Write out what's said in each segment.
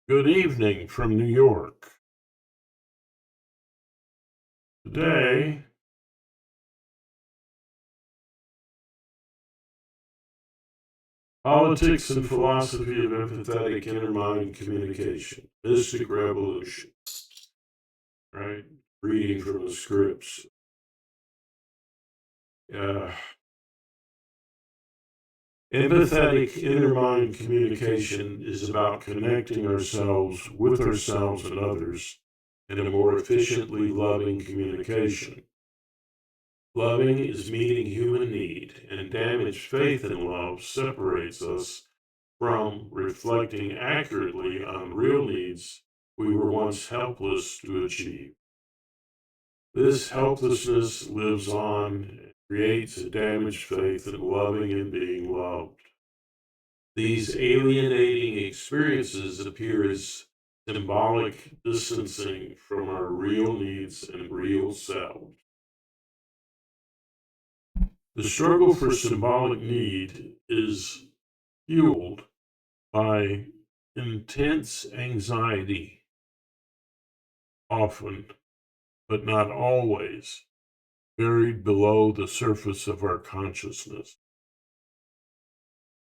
Good evening from New York. Today, politics and philosophy of empathetic inner mind communication, mystic revolution, right? Reading from the scripts. Uh, Empathetic inner mind communication is about connecting ourselves with ourselves and others in a more efficiently loving communication. Loving is meeting human need, and damaged faith in love separates us from reflecting accurately on real needs we were once helpless to achieve. This helplessness lives on and creates a damaged faith in loving and being loved. These alienating experiences appear as symbolic distancing from our real needs and real selves. The struggle for symbolic need is fueled by intense anxiety, often, but not always, buried below the surface of our consciousness.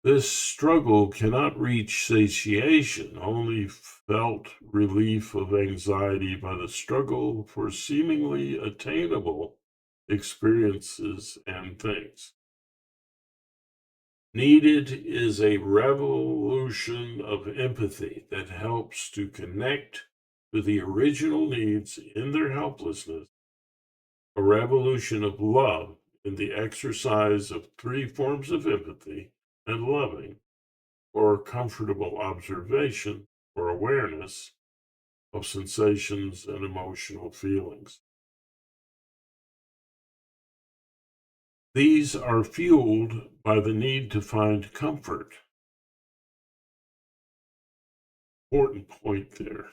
This struggle cannot reach satiation, only felt relief of anxiety by the struggle for seemingly attainable experiences and things. Needed is a revolution of empathy that helps to connect to the original needs in their helplessness, a revolution of love in the exercise of three forms of empathy and loving, or comfortable observation or awareness of sensations and emotional feelings. These are fueled by the need to find comfort. Important point there.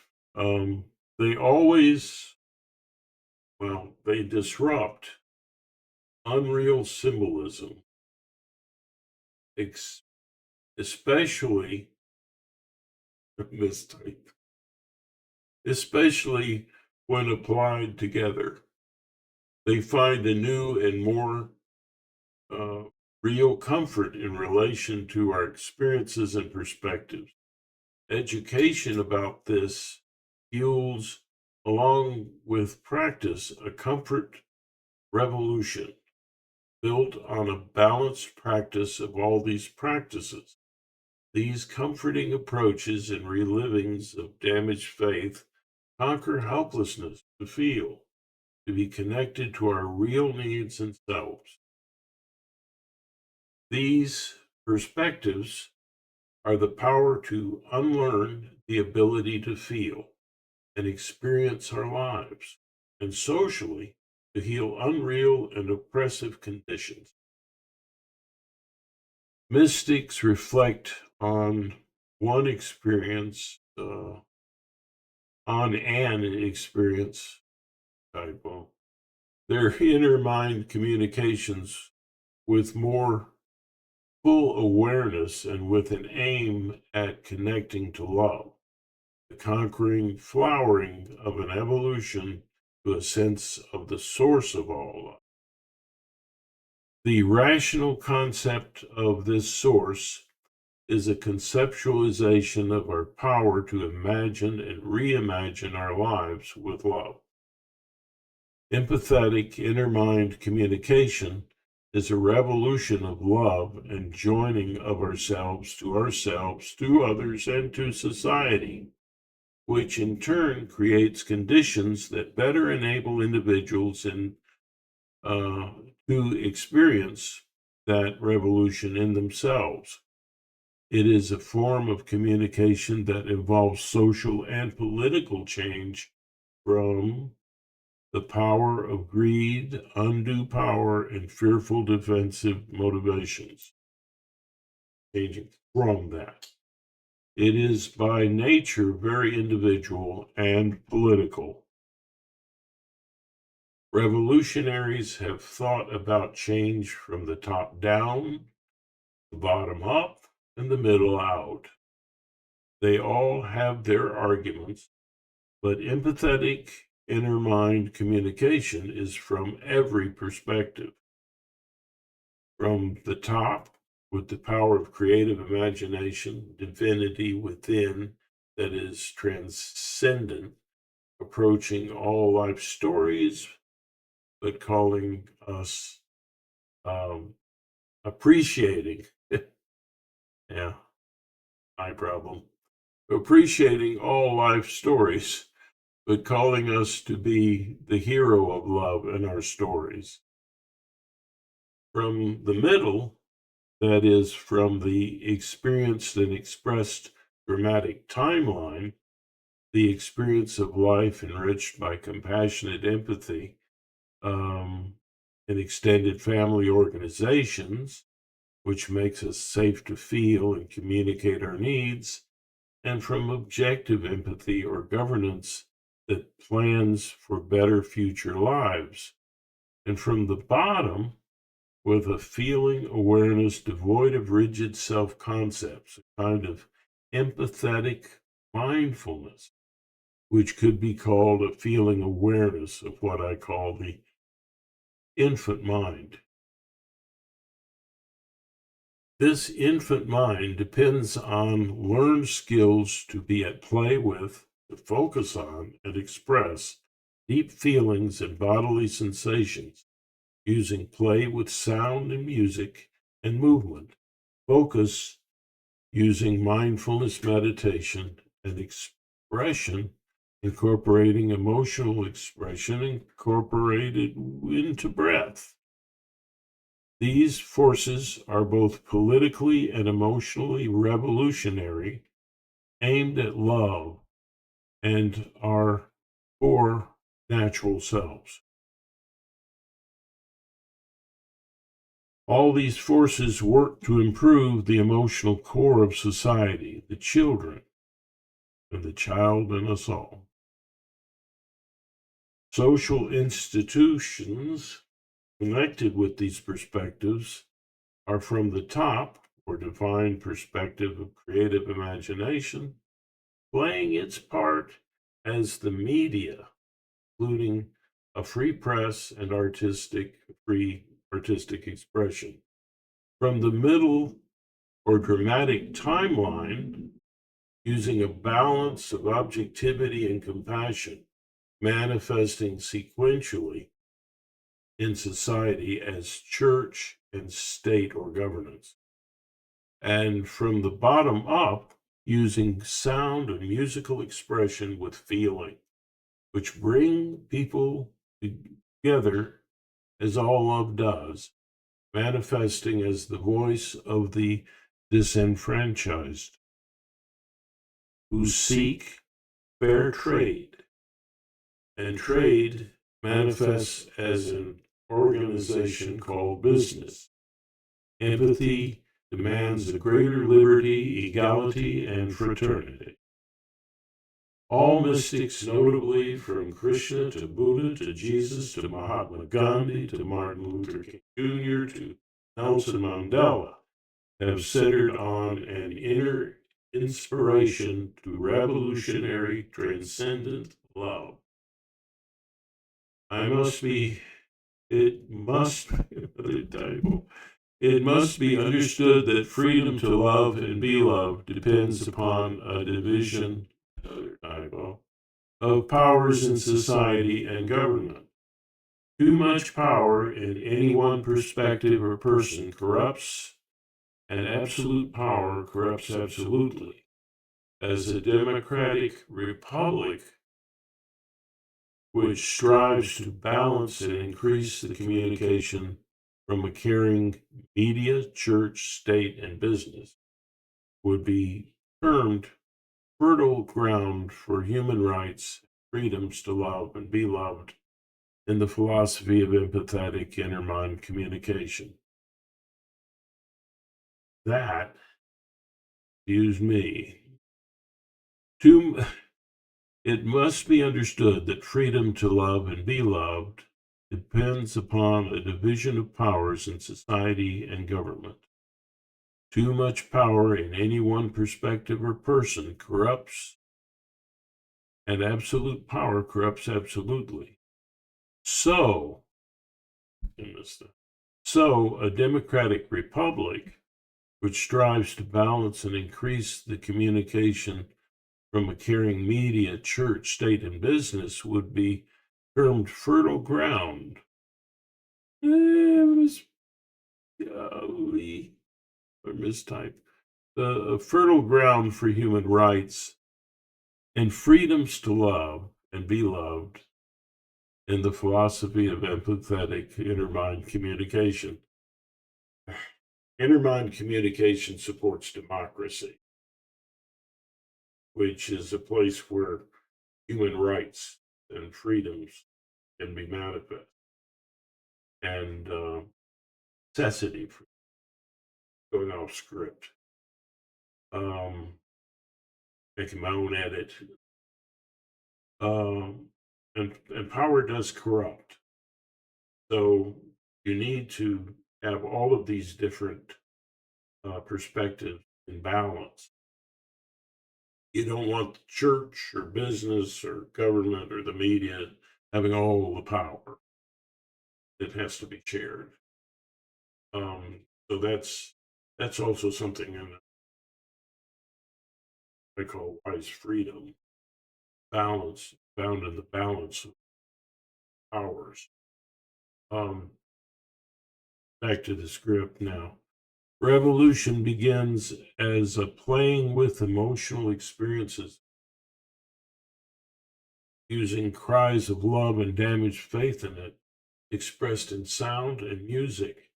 They always, they disrupt unreal symbolism, especially mistype, especially when applied together. They find a new and more uh, real comfort in relation to our experiences and perspectives. Education about this fuels, along with practice, a comfort revolution built on a balanced practice of all these practices. These comforting approaches and relivings of damaged faith conquer helplessness to feel, to be connected to our real needs and selves. These perspectives are the power to unlearn the ability to feel and experience our lives, and socially, to heal unreal and oppressive conditions. Mystics reflect on one experience, on an experience, typo, their inner mind communications with more full awareness and with an aim at connecting to love, the conquering flowering of an evolution to a sense of the source of all love. The rational concept of this source is a conceptualization of our power to imagine and reimagine our lives with love. Empathetic inner mind communication is a revolution of love and joining of ourselves, to others, and to society, which in turn creates conditions that better enable individuals to experience that revolution in themselves. It is a form of communication that involves social and political change from the power of greed, undue power, and fearful defensive motivations. Changing from that. It is by nature very individual and political. Revolutionaries have thought about change from the top down, the bottom up, and the middle out. They all have their arguments, but empathetic inner mind communication is from every perspective. From the top, with the power of creative imagination, divinity within that is transcendent, approaching all life stories, but calling us um, appreciating, yeah, my problem, appreciating all life stories, but calling us to be the hero of love in our stories. From the middle, that is, from the experienced and expressed dramatic timeline, the experience of life enriched by compassionate empathy, and extended family organizations, which makes us safe to feel and communicate our needs, and from objective empathy or governance that plans for better future lives. And from the bottom, with a feeling awareness devoid of rigid self concepts, a kind of empathetic mindfulness, which could be called a feeling awareness of what I call the infant mind. This infant mind depends on learned skills to be at play with, to focus on, and express deep feelings and bodily sensations using play with sound and music and movement, focus using mindfulness meditation, and expression, incorporating emotional expression incorporated into breath. These forces are both politically and emotionally revolutionary, aimed at love, and are for natural selves. All these forces work to improve the emotional core of society, the children, and the child in us all. Social institutions connected with these perspectives are from the top, or divine perspective of creative imagination, playing its part as the media, including a free press and free artistic expression. From the middle or dramatic timeline, using a balance of objectivity and compassion, manifesting sequentially in society as church and state or governance. And from the bottom up, using sound and musical expression with feeling, which bring people together as all love does, manifesting as the voice of the disenfranchised who seek fair trade. And trade manifests as an organization called business. Empathy demands a greater liberty, equality, and fraternity. All mystics, notably from Krishna to Buddha to Jesus to Mahatma Gandhi to Martin Luther King Jr. to Nelson Mandela, have centered on an inner inspiration to revolutionary, transcendent love. I must be, it must it must be understood that freedom to love and be loved depends upon a division of powers in society and government. Too much power in any one perspective or person corrupts, and absolute power corrupts absolutely. As a democratic republic which strives to balance and increase the communication from a caring media, church, state, and business, would be termed fertile ground for human rights, freedoms to love and be loved in the philosophy of empathetic inner mind communication. That, excuse me, to, it must be understood that freedom to love and be loved depends upon a division of powers in society and government. Too much power in any one perspective or person corrupts, and absolute power corrupts absolutely. So, a democratic republic which strives to balance and increase the communication from a caring media, church, state, and business would be termed fertile ground. It was golly, or mistype. A fertile ground for human rights and freedoms to love and be loved in the philosophy of empathetic inner mind communication. Inner mind communication supports democracy, which is a place where human rights and freedoms can be manifest, and necessity for going off script, um, making my own edit. And power does corrupt. So you need to have all of these different perspectives in balance. You don't want the church or business or government or the media having all the power. It has to be shared. So that's also something in I call wise freedom, balance, found in the balance of powers. Um, Back to the script now. Revolution begins as a playing with emotional experiences, using cries of love and damaged faith in it, expressed in sound and music.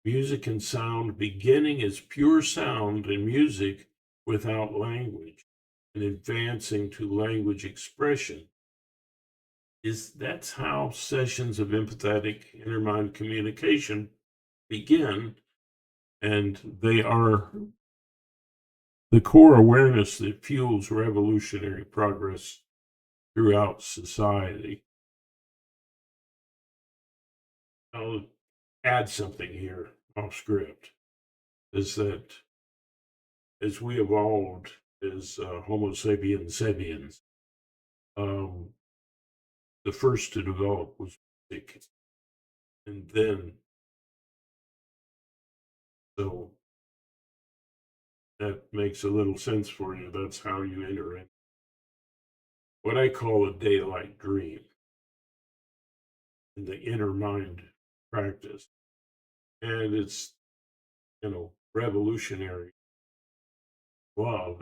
Music and sound beginning as pure sound and music without language, and advancing to language expression. That's how sessions of empathetic inner mind communication begin, and they are the core awareness that fuels revolutionary progress throughout society. I'll add something here off script is that as we evolved as Homo sapiens sapiens, um, the first to develop was music. And then, so that makes a little sense for you. That's how you enter in what I call a daylight dream in the inner mind practice. And it's, revolutionary love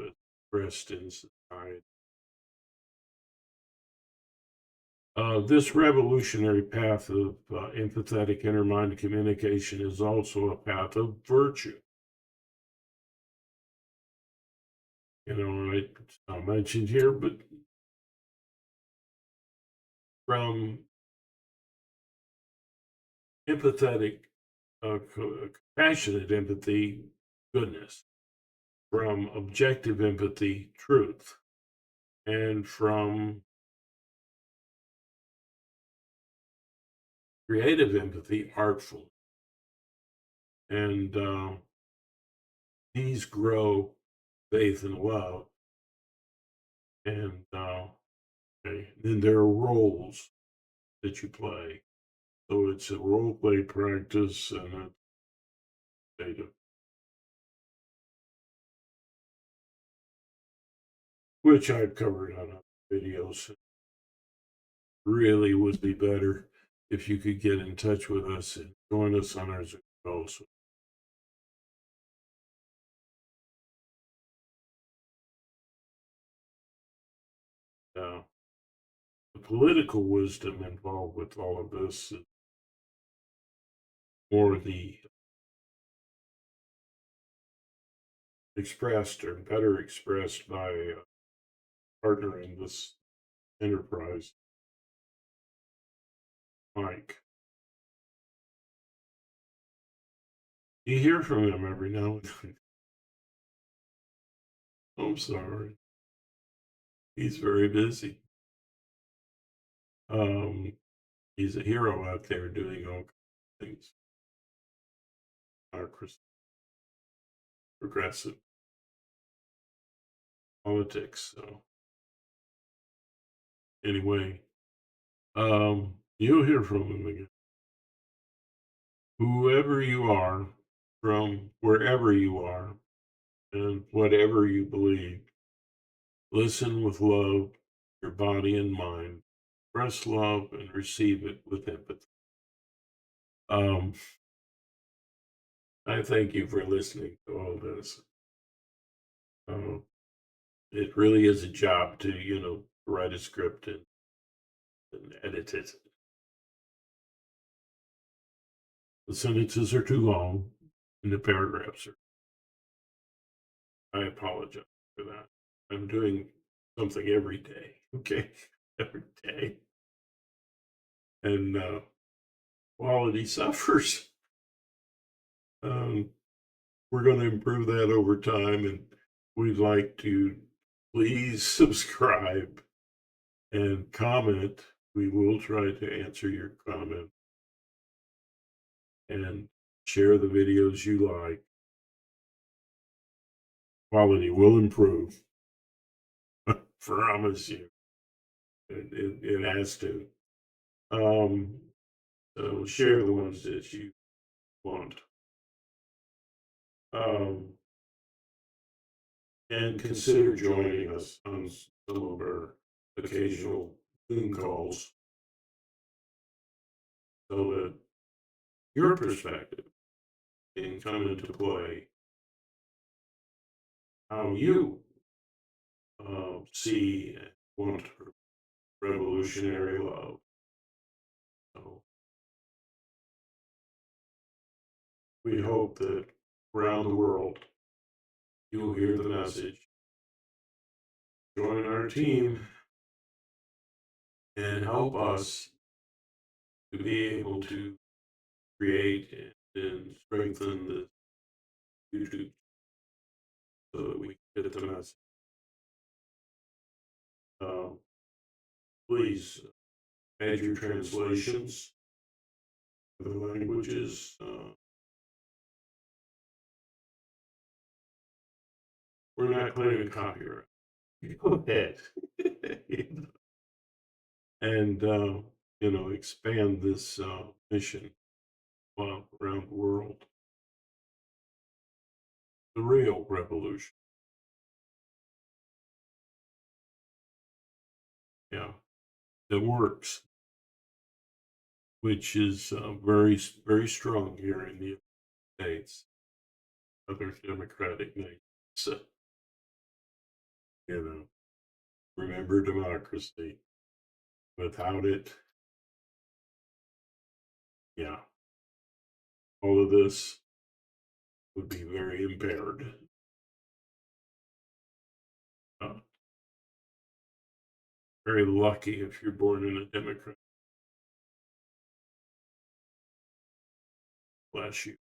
expressed in society. This revolutionary path of empathetic inner mind communication is also a path of virtue. It's not mentioned here, but from empathetic, compassionate empathy, goodness, from objective empathy, truth, and from creative empathy, artful. And these grow faith and love. And okay, then there are roles that you play. So it's a role play practice and a state of which I've covered on other videos. Really would be better if you could get in touch with us and join us on our Zoom calls. Uh, the political wisdom involved with all of this is more the expressed or better expressed by a partner in this enterprise, Mike. You hear from him every now and then. I'm sorry. He's very busy. Um, he's a hero out there doing all kinds of things. Chris progressive politics. So anyway, you'll hear from him again. Whoever you are, from wherever you are, and whatever you believe, listen with love, your body and mind. Express love and receive it with empathy. Um, I thank you for listening to all this. Uh, it really is a job to, write a script and edit it. The sentences are too long and the paragraphs are. I apologize for that. I'm doing something every day, okay? Every day. And quality suffers. Um, we're going to improve that over time, and we'd like to please subscribe and comment. We will try to answer your comment and share the videos you like. Quality will improve. Promise you. It has to. Um, so share the ones that you want. Um, and consider joining us on some of our occasional Zoom calls so that your perspective can come into play. How you see and want revolutionary love. So we hope that around the world you'll hear the message. Join our team and help us to be able to create and strengthen the YouTube so that we can get the message. Um, please add your translations for the languages. We're not claiming copyright. Go ahead. And, expand this mission around the world. The real revolution. Yeah. That works, which is very, very strong here in the United States, other democratic nations. So, you know, remember democracy. Without it, yeah, all of this would be very impaired. Uh, very lucky if you're born in a democratic. Bless you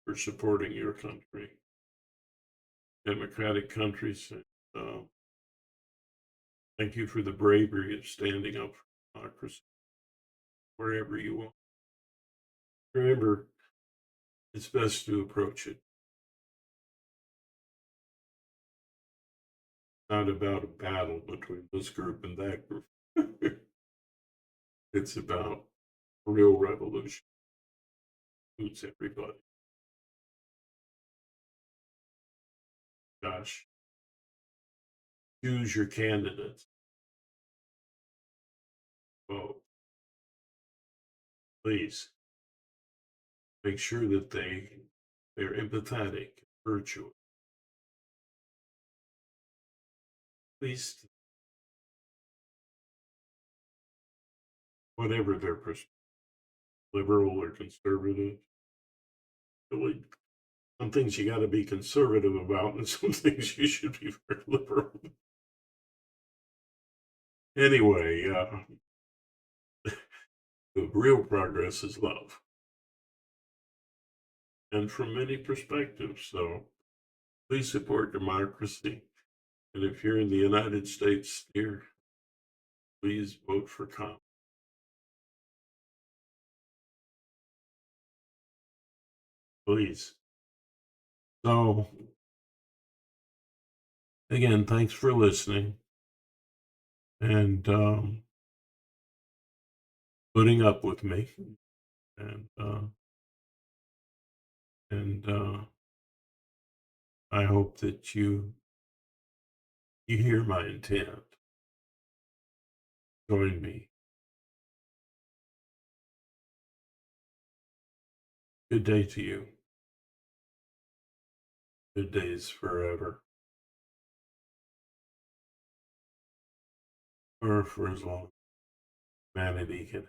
for supporting your country. Democratic countries. Uh, thank you for the bravery of standing up for democracy wherever you are. Remember, it's best to approach it not about a battle between this group and that group. It's about real revolution. Suits everybody. Gosh, choose your candidates. Vote. Please make sure that they're empathetic, virtuous. Please, whatever their perspective, liberal or conservative. Really, some things you got to be conservative about, and some things you should be very liberal. Anyway, the real progress is love, and from many perspectives. So please support democracy. And if you're in the United States here, please vote for Trump. Please. So Again, thanks for listening and putting up with me. And I hope that you hear my intent. Join me. Good day to you. Good days forever, or for as long as humanity can.